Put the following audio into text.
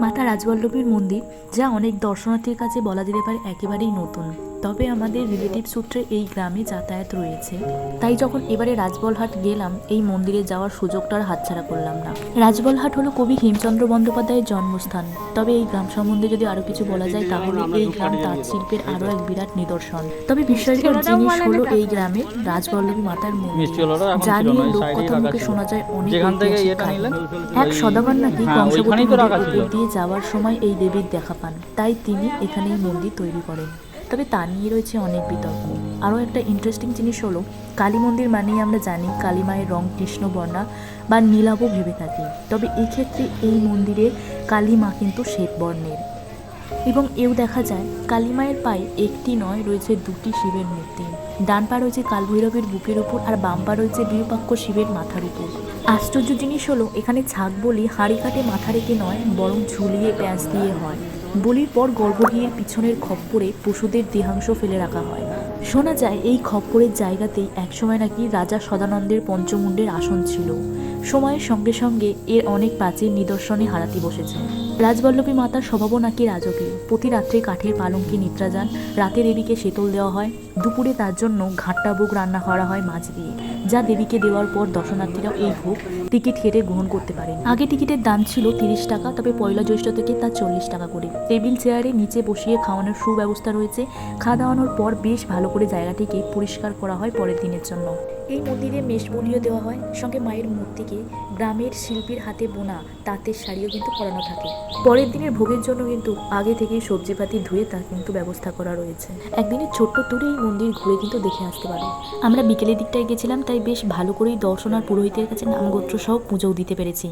মাতা রাজবল্লভীর মন্দির, যা অনেক দর্শনার্থীর কাছে বলা যেতে পারে একেবারেই নতুন। তবে আমাদের রিলেটিভ সূত্রে এই গ্রামে যাতায়াত রয়েছে, তাই যখন এবারে রাজবলহাট গেলাম এই মন্দিরে যাওয়ার সুযোগটা আর হাতছাড়া করলাম না। রাজবলহাট হলো কবি হেমচন্দ্র বন্দ্যোপাধ্যায়ের জন্মস্থান। তবে এই গ্রাম সম্বন্ধে যদি আরো কিছু বলা যায় তাহলে এই গ্রাম তাঁত শিল্পের আরো এক বিরাট নিদর্শন। তবে বিস্ময়কর জিনিস হলো এই গ্রামে রাজবল্লভী মাতার মন্দির, যা নিয়ে লোককথা মুখে শোনা যায় অনেক ঐতিহাসিক কাহিনী। এক সদাগর নাকি কংসবতী নদীর উপর দিয়ে যাওয়ার সময় এই দেবীর দেখা পান, তাই তিনি এখানে এই মন্দির তৈরি করেন। তবে তা নিয়ে রয়েছে অনেক বিতর্ক। আরও একটা ইন্টারেস্টিং জিনিস হলো, কালী মন্দির মানেই আমরা জানি কালী মায়ের রং কৃষ্ণবর্ণা বা নীলাভ ভেবে থাকি। তবে এক্ষেত্রে এই মন্দিরে কালী মা কিন্তু শ্বেত বর্ণের। এবং এও দেখা যায় কালী মায়ের পায়ে একটি নয়, রয়েছে দুটি শিবের মূর্তি। ডান পা রয়েছে কালভৈরবের বুকের উপর আর বাম পা রয়েছে বিরূপাক্ষ শিবের মাথার উপর। আশ্চর্য জিনিস হলো, এখানে ছাগ বলি হাঁড়ি কাটে মাথা রেখে নয়, বরং ঝুলিয়ে প্যাঁচ দিয়ে হয়। বলির পর গর্ভগৃহের পিছনের খপ্পরে পশুদের দেহাংশ ফেলে রাখা হয়। শোনা যায় এই খপ্পরের জায়গাতেই একসময় নাকি রাজা সদানন্দের পঞ্চমুণ্ডের আসন ছিল। সময়ের সঙ্গে সঙ্গে এর অনেক প্রাচীন নিদর্শনে হারাতে বসেছে। রাজবল্লভী মাতার স্বভাবও নাকি রাজকীয়। প্রতি রাত্রে কাঠের পালঙ্কে নিদ্রা যান, রাতে দেবীকে শীতল দেওয়া হয়। দুপুরে তার জন্য ঘাট্টা ভোগ রান্না করা হয় মাছ দিয়ে, যা দেবীকে দেওয়ার পর দর্শনার্থীরা এই ভোগ টিকিট কেটে গ্রহণ করতে পারেন। আগে টিকিটের দাম ছিল 30 টাকা, তবে পয়লা জ্যৈষ্ঠ থেকে তা 40 টাকা করে। টেবিল চেয়ারে নিচে বসিয়ে খাওয়ানোর সুব্যবস্থা রয়েছে। খাওয়া দাওয়ানোর পর বেশ ভালো করে জায়গাটিকে পরিষ্কার করা হয় পরের দিনের জন্য। এই মন্দিরে মেষ বলিও দেওয়া হয়, সঙ্গে মায়ের মূর্তিকে গ্রামের শিল্পীর হাতে বোনা তাঁতের শাড়িও কিন্তু পরানো থাকে। পরের দিনের ভোগের জন্য কিন্তু আগে থেকেই সবজিপাতি ধুয়ে তার কিন্তু ব্যবস্থা করা রয়েছে। একদিনের ছোট্ট ট্যুরে এই মন্দির ঘুরে কিন্তু দেখে আসতে পারো। আমরা বিকেলের দিকটায় গেছিলাম, তাই বেশ ভালো করেই দর্শন আর পুরোহিতের কাছে নামগোত্র সহ পুজোও দিতে পেরেছি।